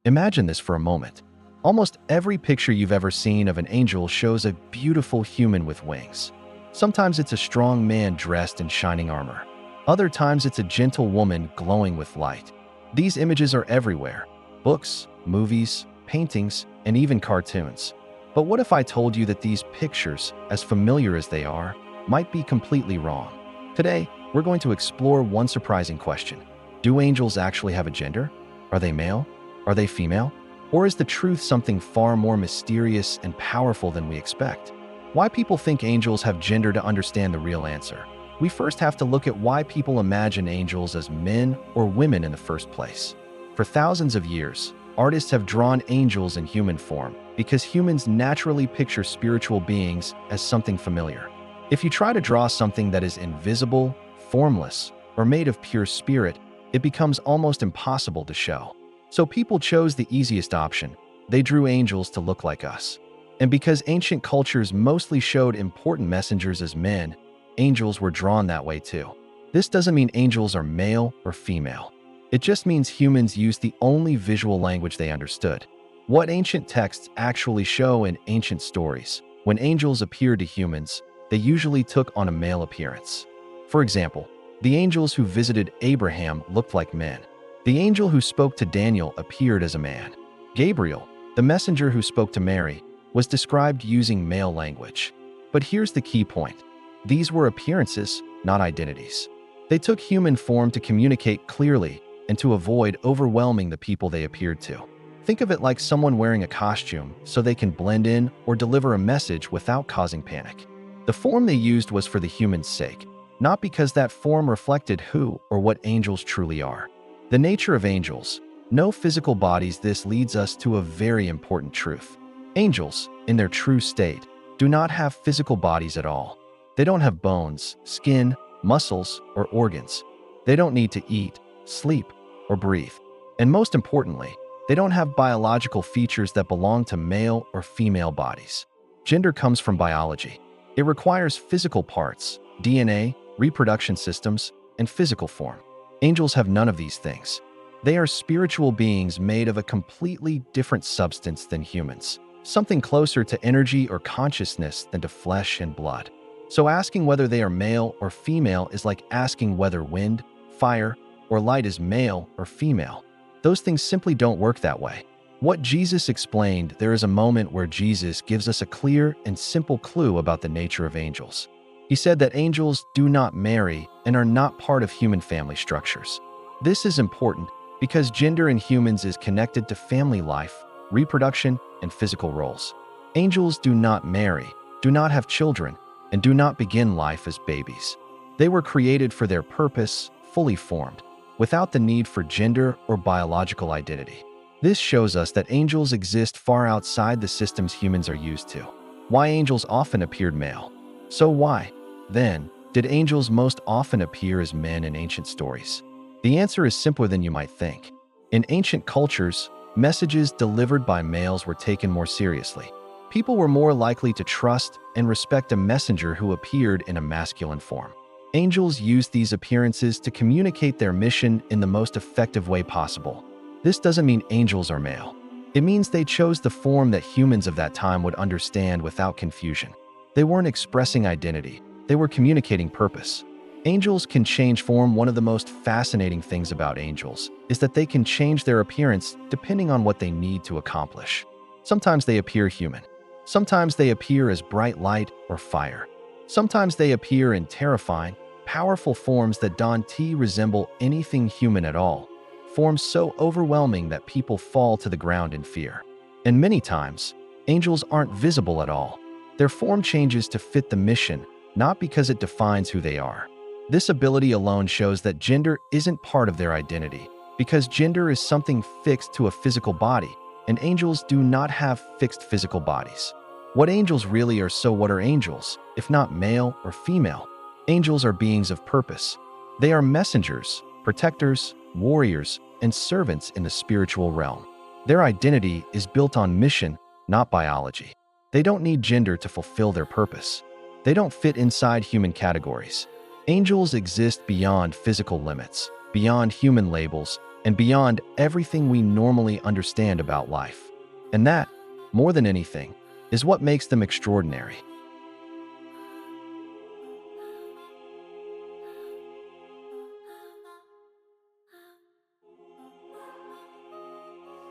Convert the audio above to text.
Imagine this for a moment. Almost every picture you've ever seen of an angel shows a beautiful human with wings. Sometimes it's a strong man dressed in shining armor. Other times it's a gentle woman glowing with light. These images are everywhere: books, movies, paintings, and even cartoons. But what if I told you that these pictures, as familiar as they are, might be completely wrong? Today, we're going to explore one surprising question. Do angels actually have a gender? Are they male? Are they female? Or is the truth something far more mysterious and powerful than we expect? Why people think angels have gender to understand the real answer. We first have to look at why people imagine angels as men or women in the first place. For thousands of years, artists have drawn angels in human form because humans naturally picture spiritual beings as something familiar. If you try to draw something that is invisible, formless, or made of pure spirit, it becomes almost impossible to show. So people chose the easiest option. They drew angels to look like us. And because ancient cultures mostly showed important messengers as men, angels were drawn that way too. This doesn't mean angels are male or female. It just means humans used the only visual language they understood. What ancient texts actually show in ancient stories, when angels appeared to humans, they usually took on a male appearance. For example, the angels who visited Abraham looked like men. The angel who spoke to Daniel appeared as a man. Gabriel, the messenger who spoke to Mary, was described using male language. But here's the key point. These were appearances, not identities. They took human form to communicate clearly and to avoid overwhelming the people they appeared to. Think of it like someone wearing a costume so they can blend in or deliver a message without causing panic. The form they used was for the human's sake, not because that form reflected who or what angels truly are. The nature of angels, no physical bodies. This leads us to a very important truth. Angels, in their true state, do not have physical bodies at all. They don't have bones, skin, muscles, or organs. They don't need to eat, sleep, or breathe. And most importantly, they don't have biological features that belong to male or female bodies. Gender comes from biology. It requires physical parts, DNA, reproduction systems, and physical form. Angels have none of these things. They are spiritual beings made of a completely different substance than humans, something closer to energy or consciousness than to flesh and blood. So asking whether they are male or female is like asking whether wind, fire, or light is male or female. Those things simply don't work that way. What Jesus explained, there is a moment where Jesus gives us a clear and simple clue about the nature of angels. He said that angels do not marry and are not part of human family structures. This is important because gender in humans is connected to family life, reproduction, and physical roles. Angels do not marry, do not have children, and do not begin life as babies. They were created for their purpose, fully formed, without the need for gender or biological identity. This shows us that angels exist far outside the systems humans are used to. Why angels often appeared male. So why, then, did angels most often appear as men in ancient stories? The answer is simpler than you might think. In ancient cultures, messages delivered by males were taken more seriously. People were more likely to trust and respect a messenger who appeared in a masculine form. Angels used these appearances to communicate their mission in the most effective way possible. This doesn't mean angels are male. It means they chose the form that humans of that time would understand without confusion. They weren't expressing identity, they were communicating purpose. Angels can change form. One of the most fascinating things about angels is that they can change their appearance depending on what they need to accomplish. Sometimes they appear human. Sometimes they appear as bright light or fire. Sometimes they appear in terrifying, powerful forms that don't resemble anything human at all, forms so overwhelming that people fall to the ground in fear. And many times, angels aren't visible at all. Their form changes to fit the mission, not because it defines who they are. This ability alone shows that gender isn't part of their identity, because gender is something fixed to a physical body, and angels do not have fixed physical bodies. What angels really are. So what are angels, if not male or female? Angels are beings of purpose. They are messengers, protectors, warriors, and servants in the spiritual realm. Their identity is built on mission, not biology. They don't need gender to fulfill their purpose. They don't fit inside human categories. Angels exist beyond physical limits, beyond human labels, and beyond everything we normally understand about life. And that, more than anything, is what makes them extraordinary.